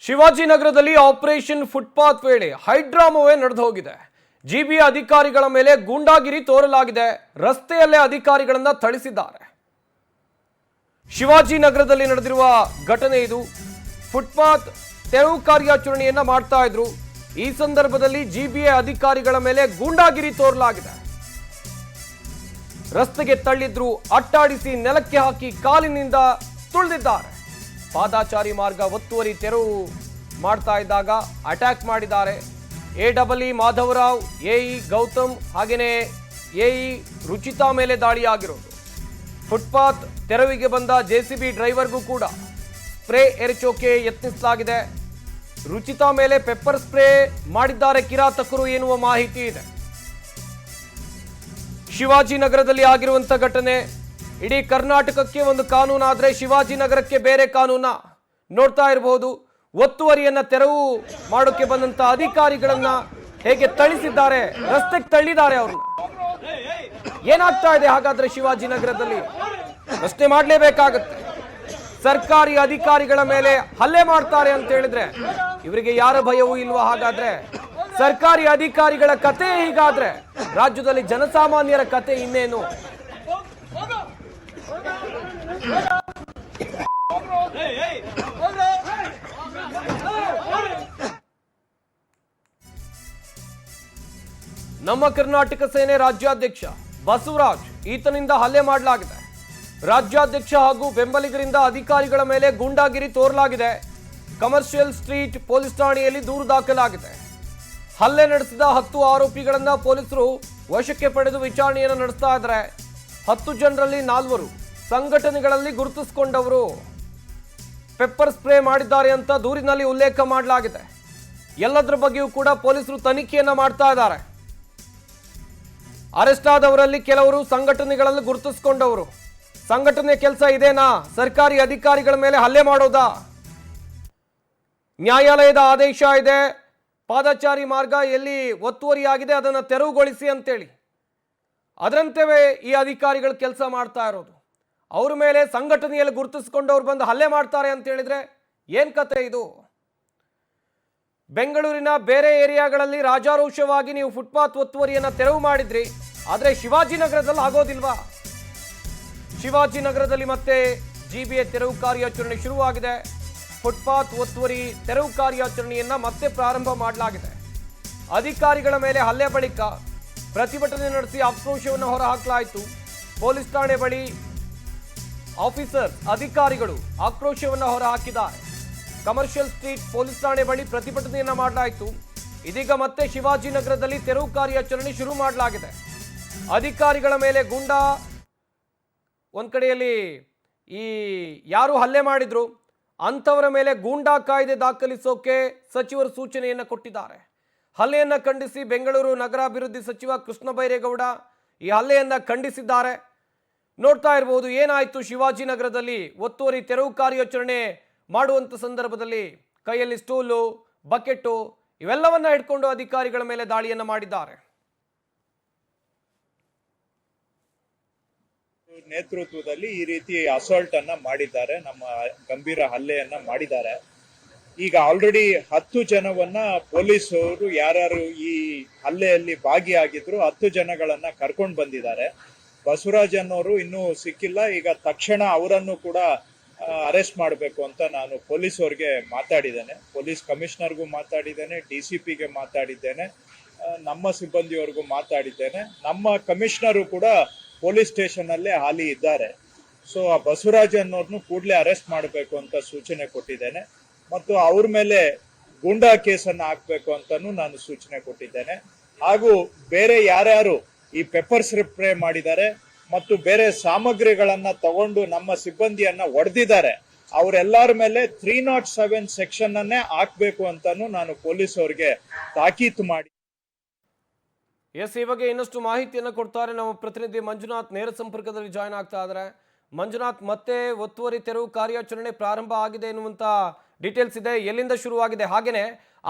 ಶಿವಾಜಿನಗರದಲ್ಲಿ operation footpath ವೇಳೆ ಹೈಡ್ರಾಮವೇ ನಡೆದು ಹೋಗಿದೆ. ಜಿಬಿಯ ಅಧಿಕಾರಿಗಳ ಮೇಲೆ ಗೂಂಡಾಗಿರಿ ತೋರಲಾಗಿದೆ. ರಸ್ತೆಯಲ್ಲೇ ಅಧಿಕಾರಿಗಳನ್ನ ಥಳಿಸಿದ್ದಾರೆ. ಶಿವಾಜಿನಗರದಲ್ಲಿ ನಡೆದಿರುವ ಘಟನೆ ಇದು. ಫುಟ್ಪಾತ್ ತೆರವು ಕಾರ್ಯಾಚರಣೆಯನ್ನ ಮಾಡ್ತಾ ಇದ್ರು. ಈ ಸಂದರ್ಭದಲ್ಲಿ ಜಿಬಿಯ ಅಧಿಕಾರಿಗಳ ಮೇಲೆ ಗೂಂಡಾಗಿರಿ ತೋರಲಾಗಿದೆ. ರಸ್ತೆಗೆ ತಳ್ಳಿದ್ರು, ಅಟ್ಟಾಡಿಸಿ ನೆಲಕ್ಕೆ ಹಾಕಿ ಕಾಲಿನಿಂದ ತುಳಿದಿದ್ದಾರೆ. ಪಾದಾಚಾರಿ ಮಾರ್ಗ ಒತ್ತುವರಿ ತೆರವು ಮಾಡ್ತಾ ಇದ್ದಾಗ ಅಟ್ಯಾಕ್ ಮಾಡಿದ್ದಾರೆ. ಎಡಬ್ಲ್ಯೂ ಮಾಧವರಾವ್, ಎಇ ಗೌತಮ್ ಹಾಗೇನೆ ಎಇ ರುಚಿತಾ ಮೇಲೆ ದಾಳಿಯಾಗಿರೋದು. ಫುಟ್ಪಾತ್ ತೆರವಿಗೆ ಬಂದ ಜೆಸಿಬಿ ಡ್ರೈವರ್ಗೂ ಕೂಡ ಸ್ಪ್ರೇ ಎರಚೋಕೆ ಯತ್ನಿಸಲಾಗಿದೆ. ರುಚಿತಾ ಮೇಲೆ ಪೆಪ್ಪರ್ ಸ್ಪ್ರೇ ಮಾಡಿದ್ದಾರೆ ಕಿರಾತಕರು ಎನ್ನುವ ಮಾಹಿತಿ ಇದೆ. ಶಿವಾಜಿನಗರದಲ್ಲಿ ಆಗಿರುವಂತ ಘಟನೆ. ಇಡೀ ಕರ್ನಾಟಕಕ್ಕೆ ಒಂದು ಕಾನೂನು ಆದ್ರೆ ಶಿವಾಜಿನಗರಕ್ಕೆ ಬೇರೆ ಕಾನೂನ. ನೋಡ್ತಾ ಇರಬಹುದು, ಒತ್ತುವರಿಯನ್ನ ತೆರವು ಮಾಡೋಕೆ ಬಂದಂತ ಅಧಿಕಾರಿಗಳನ್ನ ಹೇಗೆ ಥಳಿಸಿದ್ದಾರೆ, ರಸ್ತೆಗೆ ತಳ್ಳಿದ್ದಾರೆ ಅವ್ರನ್ನ. ಏನಾಗ್ತಾ ಇದೆ ಹಾಗಾದ್ರೆ ಶಿವಾಜಿನಗರದಲ್ಲಿ? ಪ್ರಶ್ನೆ ಮಾಡಲೇಬೇಕಾಗತ್ತೆ. ಸರ್ಕಾರಿ ಅಧಿಕಾರಿಗಳ ಮೇಲೆ ಹಲ್ಲೆ ಮಾಡ್ತಾರೆ ಅಂತ ಹೇಳಿದ್ರೆ ಇವರಿಗೆ ಯಾರ ಭಯವೂ ಇಲ್ವಾ? ಹಾಗಾದ್ರೆ ಸರ್ಕಾರಿ ಅಧಿಕಾರಿಗಳ ಕತೆ ಹೀಗಾದ್ರೆ ರಾಜ್ಯದಲ್ಲಿ ಜನಸಾಮಾನ್ಯರ ಕತೆ ಇನ್ನೇನು? ನಮ್ಮ ಕರ್ನಾಟಕ ಸೇನೆ ರಾಜ್ಯಾಧ್ಯಕ್ಷ ಬಸವರಾಜ್, ಈತನಿಂದ ಹಲ್ಲೆ ಮಾಡಲಾಗಿದೆ. ರಾಜ್ಯಾಧ್ಯಕ್ಷ ಹಾಗೂ ಬೆಂಬಲಿಗರಿಂದ ಅಧಿಕಾರಿಗಳ ಮೇಲೆ ಗೂಂಡಾಗಿರಿ ತೋರಲಾಗಿದೆ. ಕಮರ್ಷಿಯಲ್ ಸ್ಟ್ರೀಟ್ ಪೊಲೀಸ್ ಠಾಣೆಯಲ್ಲಿ ದೂರು ದಾಖಲಾಗಿದೆ. ಹಲ್ಲೆ ನಡೆಸಿದ 10 ಆರೋಪಿಗಳನ್ನ ಪೊಲೀಸರು ವಶಕ್ಕೆ ಪಡೆದು ವಿಚಾರಣೆಯನ್ನು ನಡೆಸ್ತಾ ಇದ್ದಾರೆ. 10 ಜನರಲ್ಲಿ 4 ಸಂಘಟನೆಗಳಲ್ಲಿ ಗುರುತಿಸಿಕೊಂಡವರು ಪೆಪ್ಪರ್ ಸ್ಪ್ರೇ ಮಾಡಿದ್ದಾರೆ ಅಂತ ದೂರಿನಲ್ಲಿ ಉಲ್ಲೇಖ ಮಾಡಲಾಗಿದೆ. ಎಲ್ಲದರ ಬಗ್ಗೆಯೂ ಕೂಡ ಪೊಲೀಸರು ತನಿಖೆಯನ್ನ ಮಾಡ್ತಾ ಇದ್ದಾರೆ. ಅರೆಸ್ಟ್ ಆದವರಲ್ಲಿ ಕೆಲವರು ಸಂಘಟನೆಗಳಲ್ಲಿ ಗುರುತಿಸಿಕೊಂಡವರು. ಸಂಘಟನೆ ಕೆಲಸ ಇದೇನಾ? ಸರ್ಕಾರಿ ಅಧಿಕಾರಿಗಳ ಮೇಲೆ ಹಲ್ಲೆ ಮಾಡೋದಾ? ನ್ಯಾಯಾಲಯದ ಆದೇಶ ಇದೆ, ಪಾದಚಾರಿ ಮಾರ್ಗ ಎಲ್ಲಿ ಒತ್ತುವರಿಯಾಗಿದೆ ಅದನ್ನು ತೆರವುಗೊಳಿಸಿ ಅಂತೇಳಿ. ಅದರಂತೆವೇ ಈ ಅಧಿಕಾರಿಗಳು ಕೆಲಸ ಮಾಡ್ತಾ ಇರೋದು. ಅವ್ರ ಮೇಲೆ ಸಂಘಟನೆಯಲ್ಲಿ ಗುರುತಿಸಿಕೊಂಡವ್ರು ಬಂದು ಹಲ್ಲೆ ಮಾಡ್ತಾರೆ ಅಂತ ಹೇಳಿದ್ರೆ ಏನ್ ಕತೆ ಇದು? ಬೆಂಗಳೂರಿನ ಬೇರೆ ಏರಿಯಾಗಳಲ್ಲಿ ರಾಜಾರೋಷವಾಗಿ ನೀವು ಫುಟ್ಪಾತ್ ಒತ್ತುವರಿಯನ್ನ ತೆರವು ಮಾಡಿದ್ರಿ, ಆದ್ರೆ ಶಿವಾಜಿನಗರದಲ್ಲಿ ಆಗೋದಿಲ್ವಾ? ಶಿವಾಜಿನಗರದಲ್ಲಿ ಮತ್ತೆ ಜಿಬಿಎ ತೆರವು ಕಾರ್ಯಾಚರಣೆ ಶುರುವಾಗಿದೆ. ಫುಟ್ಪಾತ್ ಒತ್ತುವರಿ ತೆರವು ಕಾರ್ಯಾಚರಣೆಯನ್ನ ಮತ್ತೆ ಪ್ರಾರಂಭ ಮಾಡಲಾಗಿದೆ. ಅಧಿಕಾರಿಗಳ ಮೇಲೆ ಹಲ್ಲೆ ಬಳಿಕ ಪ್ರತಿಭಟನೆ ನಡೆಸಿ ಆಕ್ರೋಶವನ್ನು ಹೊರಹಾಕಲಾಯಿತು. ಪೊಲೀಸ್ ಠಾಣೆ ಬಳಿ ಆಫೀಸರ್ ಅಧಿಕಾರಿಗಳು ಆಕ್ರೋಶವನ್ನು ಹೊರಹಾಕಿದ್ದಾರೆ. ಕಮರ್ಷಿಯಲ್ ಸ್ಟ್ರೀಟ್ ಪೊಲೀಸ್ ಠಾಣೆ ಬಳಿ ಪ್ರತಿಭಟನೆಯನ್ನ ಮಾಡಲಾಯಿತು. ಇದೀಗ ಮತ್ತೆ ಶಿವಾಜಿನಗರದಲ್ಲಿ ತೆರವು ಕಾರ್ಯಾಚರಣೆ ಶುರು ಮಾಡಲಾಗಿದೆ. ಅಧಿಕಾರಿಗಳ ಮೇಲೆ ಗೂಂಡಾ ಒಂದ್ ಕಡೆಯಲ್ಲಿ ಈ ಯಾರು ಹಲ್ಲೆ ಮಾಡಿದ್ರು ಅಂಥವರ ಮೇಲೆ ಗೂಂಡಾ ಕಾಯ್ದೆ ದಾಖಲಿಸೋಕೆ ಸಚಿವರು ಸೂಚನೆಯನ್ನು ಕೊಟ್ಟಿದ್ದಾರೆ. ಹಲ್ಲೆಯನ್ನ ಖಂಡಿಸಿ ಬೆಂಗಳೂರು ನಗರಾಭಿವೃದ್ಧಿ ಸಚಿವ ಕೃಷ್ಣ ಬೈರೇಗೌಡ ಈ ಹಲ್ಲೆಯನ್ನ ಖಂಡಿಸಿದ್ದಾರೆ. ನೋಡ್ತಾ ಇರಬಹುದು ಏನಾಯ್ತು ಶಿವಾಜಿನಗರದಲ್ಲಿ. ಒತ್ತುವರಿ ತೆರವು ಕಾರ್ಯಾಚರಣೆ ಮಾಡುವಂತ ಸಂದರ್ಭದಲ್ಲಿ ಕೈಯಲ್ಲಿ ಸ್ಟೂಲು, ಬಕೆಟು ಇವೆಲ್ಲವನ್ನ ಹಿಡ್ಕೊಂಡು ಅಧಿಕಾರಿಗಳ ಮೇಲೆ ದಾಳಿಯನ್ನ ಮಾಡಿದ್ದಾರೆ. ನೇತೃತ್ವದಲ್ಲಿ ಈ ರೀತಿ ಅಸಾಲ್ಟ್ ಅನ್ನ ಮಾಡಿದ್ದಾರೆ, ನಮ್ಮ ಗಂಭೀರ ಹಲ್ಲೆಯನ್ನ ಮಾಡಿದ್ದಾರೆ. ಈಗ ಆಲ್ರೆಡಿ 10 ಜನವನ್ನ ಪೊಲೀಸರು ಯಾರ್ಯಾರು ಈ ಹಲ್ಲೆಯಲ್ಲಿ ಭಾಗಿಯಾಗಿದ್ರು 10 ಜನಗಳನ್ನ ಕರ್ಕೊಂಡು ಬಂದಿದ್ದಾರೆ. ಬಸವರಾಜ್ ಅನ್ನೋರು ಇನ್ನೂ ಸಿಕ್ಕಿಲ್ಲ. ಈಗ ತಕ್ಷಣ ಅವರನ್ನು ಕೂಡ ಅರೆಸ್ಟ್ ಮಾಡಬೇಕು ಅಂತ ನಾನು ಪೊಲೀಸ್ ಅವ್ರಿಗೆ ಮಾತಾಡಿದ್ದೇನೆ. ಪೊಲೀಸ್ ಕಮಿಷನರ್ಗೂ ಮಾತಾಡಿದ್ದೇನೆ, DCPಗೆ ಮಾತಾಡಿದ್ದೇನೆ, ನಮ್ಮ ಸಿಬ್ಬಂದಿಯವರೆಗೂ ಮಾತಾಡಿದ್ದೇನೆ. ನಮ್ಮ ಕಮಿಷನರು ಕೂಡ ಪೊಲೀಸ್ ಸ್ಟೇಷನ್ ಅಲ್ಲೇ ಹಾಲಿ ಇದ್ದಾರೆ. ಸೊ ಆ ಬಸವರಾಜ್ ಅನ್ನೋರ್ನು ಕೂಡಲೇ ಅರೆಸ್ಟ್ ಮಾಡಬೇಕು ಅಂತ ಸೂಚನೆ ಕೊಟ್ಟಿದ್ದೇನೆ. ಮತ್ತು ಅವ್ರ ಮೇಲೆ ಗೂಂಡಾ ಕೇಸನ್ನ ಹಾಕ್ಬೇಕು ಅಂತಾನು ನಾನು ಸೂಚನೆ ಕೊಟ್ಟಿದ್ದೇನೆ. ಹಾಗೂ ಬೇರೆ ಯಾರ್ಯಾರು ಈ ಪೆಪ್ಪರ್ ಸ್ಪ್ರೇ ಮಾಡಿದ್ದಾರೆ ಮತ್ತು ಬೇರೆ ಸಾಮಗ್ರಿಗಳನ್ನ ತಗೊಂಡು ನಮ್ಮ ಸಿಬ್ಬಂದಿಯನ್ನ ಹೊಡೆದಿದ್ದಾರೆ ಅವರೆಲ್ಲರ ಮೇಲೆ 307 ಸೆಕ್ಷನ್ ಅನ್ನೇ ಹಾಕ್ಬೇಕು ಅಂತಾನು ನಾನು ಪೊಲೀಸ್ ಅವ್ರಿಗೆ ತಾಕೀತು ಮಾಡಿ. ಎಸ್, ಈ ಬಗ್ಗೆ ಇನ್ನಷ್ಟು ಮಾಹಿತಿಯನ್ನು ಕೊಡ್ತಾರೆ ನಮ್ಮ ಪ್ರತಿನಿಧಿ ಮಂಜುನಾಥ್. ನೇರ ಸಂಪರ್ಕದಲ್ಲಿ ಜಾಯ್ನ್ ಆಗ್ತಾ ಇದ್ದಾರೆ. ಮಂಜುನಾಥ್, ಮತ್ತೆ ಒತ್ತುವರಿ ತೆರವು ಕಾರ್ಯಾಚರಣೆ ಪ್ರಾರಂಭ ಆಗಿದೆ ಎನ್ನುವಂತ ಡೀಟೇಲ್ಸ್ ಇದೆ. ಎಲ್ಲಿಂದ ಶುರುವಾಗಿದೆ? ಹಾಗೇನೆ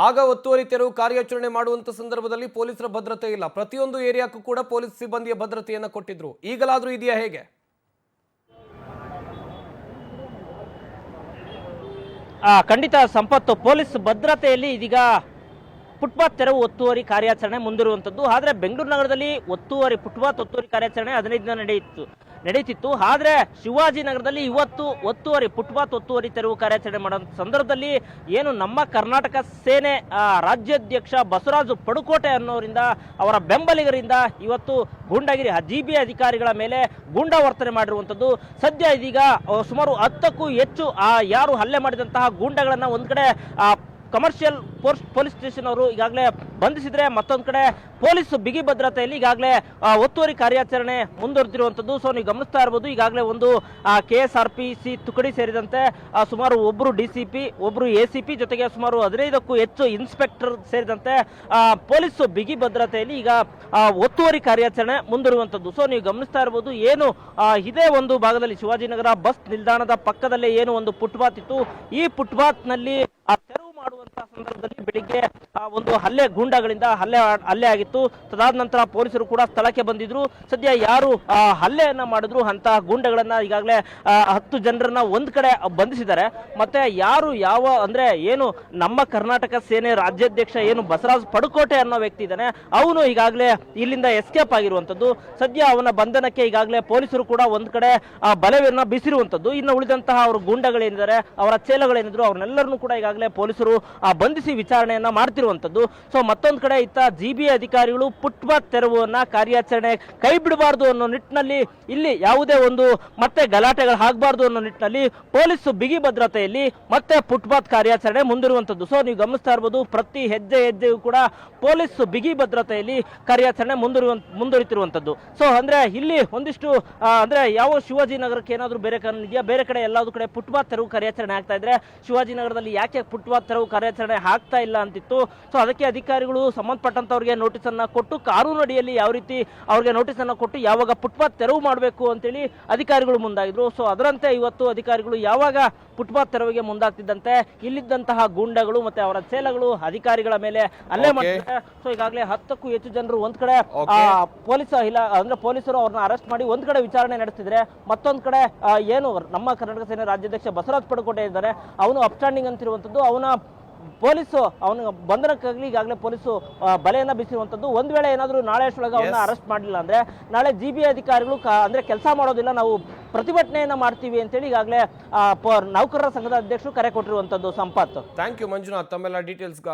ಆಗ ಒತ್ತುವರಿ ತೆರವು ಕಾರ್ಯಾಚರಣೆ ಮಾಡುವಂತ ಸಂದರ್ಭದಲ್ಲಿ ಪೊಲೀಸರ ಭದ್ರತೆ ಇಲ್ಲ, ಪ್ರತಿಯೊಂದು ಏರಿಯಾಕ್ಕೂ ಕೂಡ ಪೊಲೀಸ್ ಸಿಬ್ಬಂದಿಯ ಭದ್ರತೆಯನ್ನು ಕೊಟ್ಟಿದ್ರು. ಈಗಲಾದ್ರೂ ಇದೆಯಾ, ಹೇಗೆ? ಖಂಡಿತ ಸಂಪತ್ತು. ಪೊಲೀಸ್ ಭದ್ರತೆಯಲ್ಲಿ ಇದೀಗ ಫುಟ್ಪಾತ್ ತೆರವು ಒತ್ತುವರಿ ಕಾರ್ಯಾಚರಣೆ ಮುಂದಿರುವಂಥದ್ದು. ಆದರೆ ಬೆಂಗಳೂರು ನಗರದಲ್ಲಿ ಫುಟ್ಪಾತ್ ಒತ್ತುವರಿ ಕಾರ್ಯಾಚರಣೆ 15 ದಿನ ನಡೀತಿತ್ತು. ಆದರೆ ಶಿವಾಜಿನಗರದಲ್ಲಿ ಇವತ್ತು ಫುಟ್ಪಾತ್ ಒತ್ತುವರಿ ತೆರವು ಕಾರ್ಯಾಚರಣೆ ಮಾಡೋ ಸಂದರ್ಭದಲ್ಲಿ ಏನು ನಮ್ಮ ಕರ್ನಾಟಕ ಸೇನೆ ರಾಜ್ಯಾಧ್ಯಕ್ಷ ಬಸವರಾಜು ಪಡುಕೋಟೆ ಅನ್ನೋರಿಂದ ಅವರ ಬೆಂಬಲಿಗರಿಂದ ಇವತ್ತು ಗೂಂಡಾಗಿರಿ GBA ಅಧಿಕಾರಿಗಳ ಮೇಲೆ ಗೂಂಡಾ ವರ್ತನೆ ಮಾಡಿರುವಂಥದ್ದು. ಸದ್ಯ ಇದೀಗ ಸುಮಾರು 10ಕ್ಕೂ ಹೆಚ್ಚು ಯಾರು ಹಲ್ಲೆ ಮಾಡಿದಂತಹ ಗೂಂಡಾಗಳನ್ನ ಒಂದ್ ಕಡೆ ಕಮರ್ಷಿಯಲ್ ಪೊಲೀಸ್ ಸ್ಟೇಷನ್ ಅವರು ಈಗಾಗಲೇ ಬಂಧಿಸಿದ್ರೆ, ಮತ್ತೊಂದು ಕಡೆ ಪೊಲೀಸ್ ಬಿಗಿ ಭದ್ರತೆಯಲ್ಲಿ ಈಗಾಗಲೇ ಒತ್ತುವರಿ ಕಾರ್ಯಾಚರಣೆ ಮುಂದುವರೆದಿರುವಂಥದ್ದು. ಸೊ ನೀವು ಗಮನಿಸ್ತಾ ಇರ್ಬೋದು, ಈಗಾಗಲೇ ಒಂದು KSRPC ತುಕಡಿ ಸೇರಿದಂತೆ ಸುಮಾರು ಒಬ್ಬರು DCP, ಒಬ್ಬರು ACP ಜೊತೆಗೆ ಸುಮಾರು 15ಕ್ಕೂ ಹೆಚ್ಚು ಇನ್ಸ್ಪೆಕ್ಟರ್ ಸೇರಿದಂತೆ ಪೊಲೀಸ್ ಬಿಗಿ ಭದ್ರತೆಯಲ್ಲಿ ಈಗ ಒತ್ತುವರಿ ಕಾರ್ಯಾಚರಣೆ ಮುಂದುವರುವಂಥದ್ದು. ಸೊ ನೀವು ಗಮನಿಸ್ತಾ ಇರ್ಬೋದು, ಏನು ಇದೇ ಒಂದು ಭಾಗದಲ್ಲಿ ಶಿವಾಜಿನಗರ ಬಸ್ ನಿಲ್ದಾಣದ ಪಕ್ಕದಲ್ಲೇ ಏನು ಒಂದು ಫುಟ್ಪಾತ್ ಇತ್ತು, ಈ ಫುಟ್ಪಾತ್ ನಲ್ಲಿ ತೆರವು ಮಾಡುವಂತಹ ಸಂದರ್ಭದಲ್ಲಿ ಬೆಳಿಗ್ಗೆ ಒಂದು ಗೂಂಡಾಗಳಿಂದ ಹಲ್ಲೆ ಆಗಿತ್ತು. ತದಾದ ನಂತರ ಪೊಲೀಸರು ಕೂಡ ಸ್ಥಳಕ್ಕೆ ಬಂದಿದ್ರು. ಸದ್ಯ ಯಾರು ಹಲ್ಲೆಯನ್ನ ಮಾಡಿದ್ರು ಅಂತ ಗೂಂಡಾಗಳನ್ನ ಈಗಾಗಲೇ 10 ಜನರನ್ನ ಒಂದ್ ಕಡೆ ಬಂಧಿಸಿದ್ದಾರೆ. ಮತ್ತೆ ಯಾರು ಅಂದ್ರೆ ಏನು ನಮ್ಮ ಕರ್ನಾಟಕ ಸೇನೆ ರಾಜ್ಯಾಧ್ಯಕ್ಷ ಏನು ಬಸವರಾಜ್ ಪಡುಕೋಟೆ ಅನ್ನೋ ವ್ಯಕ್ತಿ ಇದ್ದಾನೆ, ಅವನು ಈಗಾಗಲೇ ಇಲ್ಲಿಂದ ಎಸ್ಕೇಪ್ ಆಗಿರುವಂತದ್ದು. ಸದ್ಯ ಅವನ ಬಂಧನಕ್ಕೆ ಈಗಾಗಲೇ ಪೊಲೀಸರು ಕೂಡ ಒಂದ್ ಕಡೆ ಬಲವನ್ನ ಬೀಸಿರುವಂತದ್ದು. ಇನ್ನು ಉಳಿದಂತಹ ಅವರು ಗೂಂಡಾಗಳೇನಿದ್ದಾರೆ, ಅವರ ಚೇಲಗಳೇನಿದ್ರು, ಅವ್ರನ್ನೆಲ್ಲರನ್ನು ಕೂಡ ಈಗಾಗಲೇ ಪೊಲೀಸರು ಬಂಧಿಸಿ ವಿಚಾರಣೆಯನ್ನ ಮಾಡ್ತಿರುವಂತದ್ದು. ಸೊ ಮತ್ತೊಂದು ಕಡೆ ಇತ್ತ GBA ಅಧಿಕಾರಿಗಳು ಫುಟ್ಪಾತ್ ತೆರವುವನ್ನ ಕಾರ್ಯಾಚರಣೆ ಕೈ ಬಿಡಬಾರ್ದು ಅನ್ನೋ ನಿಟ್ಟಿನಲ್ಲಿ, ಇಲ್ಲಿ ಯಾವುದೇ ಒಂದು ಮತ್ತೆ ಗಲಾಟೆಗಳು ಆಗಬಾರ್ದು ಅನ್ನೋ ನಿಟ್ಟಿನಲ್ಲಿ ಪೊಲೀಸ್ ಬಿಗಿ ಭದ್ರತೆಯಲ್ಲಿ ಮತ್ತೆ ಫುಟ್ಪಾತ್ ಕಾರ್ಯಾಚರಣೆ ಮುಂದಿರುವಂತದ್ದು. ಸೊ ನೀವು ಗಮನಿಸ್ತಾ ಇರಬಹುದು, ಪ್ರತಿ ಹೆಜ್ಜೆಯೂ ಕೂಡ ಪೊಲೀಸ್ ಬಿಗಿ ಭದ್ರತೆಯಲ್ಲಿ ಕಾರ್ಯಾಚರಣೆ ಮುಂದುವರಿತಿರುವಂತದ್ದು. ಸೊ ಅಂದ್ರೆ ಇಲ್ಲಿ ಒಂದಿಷ್ಟು ಅಂದ್ರೆ ಯಾವ ಶಿವಾಜಿನಗರಕ್ಕೆ ಏನಾದ್ರು ಬೇರೆ ಕಾರಣ ಇದೆಯಾ, ಬೇರೆ ಕಡೆ ಎಲ್ಲಾದ್ರೂ ಕಡೆ ಫುಟ್ಪಾತ್ ತೆರವು ಕಾರ್ಯಾಚರಣೆ ಆಗ್ತಾ ಇದ್ರೆ ಶಿವಾಜಿನಗರದಲ್ಲಿ ಯಾಕೆ ಫುಟ್ಪಾತ್ ತೆರವು ಕಾರ್ಯಾಚರಣೆ ಆಗ್ತಾ ಇಲ್ಲ ಅಂತಿತ್ತು. ಸೊ ಅದಕ್ಕೆ ಅಧಿಕಾರಿಗಳು ಸಂಬಂಧಪಟ್ಟಂತವ್ರಿಗೆ ನೋಟಿಸ್ ಅನ್ನ ಕೊಟ್ಟು, ಕಾನೂನು ಅಡಿಯಲ್ಲಿ ಯಾವ ರೀತಿ ಅವ್ರಿಗೆ ನೋಟಿಸ್ ಅನ್ನ ಕೊಟ್ಟು ಯಾವಾಗ ಫುಟ್ಪಾತ್ ತೆರವು ಮಾಡಬೇಕು ಅಂತೇಳಿ ಅಧಿಕಾರಿಗಳು ಮುಂದಾಗಿದ್ರು. ಸೊ ಅದರಂತೆ ಇವತ್ತು ಅಧಿಕಾರಿಗಳು ಯಾವಾಗ ಫುಟ್ಪಾತ್ ತೆರವಿಗೆ ಮುಂದಾಗ್ತಿದ್ದಂತೆ ಇಲ್ಲಿದ್ದಂತಹ ಗೂಂಡಾಗಳು ಮತ್ತೆ ಅವರ ಚೇಲಗಳು ಅಧಿಕಾರಿಗಳ ಮೇಲೆ ಹಲ್ಲೆ ಮಾಡಿದ್ದಾರೆ. ಸೊ ಈಗಾಗಲೇ 10ಕ್ಕೂ ಹೆಚ್ಚು ಜನರು ಒಂದ್ ಕಡೆ ಪೊಲೀಸರು ಅವ್ರನ್ನ ಅರೆಸ್ಟ್ ಮಾಡಿ ಒಂದ್ ಕಡೆ ವಿಚಾರಣೆ ನಡೆಸ್ತಿದ್ರೆ, ಮತ್ತೊಂದ್ ಕಡೆ ಏನು ನಮ್ಮ ಕರ್ನಾಟಕ ಸೇನೆ ರಾಜ್ಯಾಧ್ಯಕ್ಷ ಬಸವರಾಜ್ ಪಡುಕೋಟೆ ಇದ್ದಾರೆ, ಅವನು ಅಪ್ಸ್ಟ್ಯಾಂಡಿಂಗ್ ಅಂತಿರುವಂತದ್ದು. ಅವನ ಬಂಧನಕ್ಕಾಗಲಿ ಈಗಾಗಲೇ ಪೊಲೀಸು ಬಲೆಯನ್ನ ಬೀಸಿರುವಂತದ್ದು. ಒಂದ್ ವೇಳೆ ಏನಾದ್ರು ನಾಳೆ ಅಷ್ಟೊಳಗೆ ಅವನ್ನ ಅರೆಸ್ಟ್ ಮಾಡಲಿಲ್ಲ ಅಂದ್ರೆ ನಾಳೆ GBA ಅಧಿಕಾರಿಗಳು ಅಂದ್ರೆ ಕೆಲಸ ಮಾಡೋದಿಲ್ಲ, ನಾವು ಪ್ರತಿಭಟನೆಯನ್ನ ಮಾಡ್ತೀವಿ ಅಂತೇಳಿ ಈಗಾಗಲೇ ನೌಕರರ ಸಂಘದ ಅಧ್ಯಕ್ಷರು ಕರೆ ಕೊಟ್ಟಿರುವಂತದ್ದು. ಸಂಪತ್, ಥ್ಯಾಂಕ್ ಯು ಮಂಜುನಾಥ್, ತಮ್ಮೆಲ್ಲ ಡೀಟೇಲ್ಸ್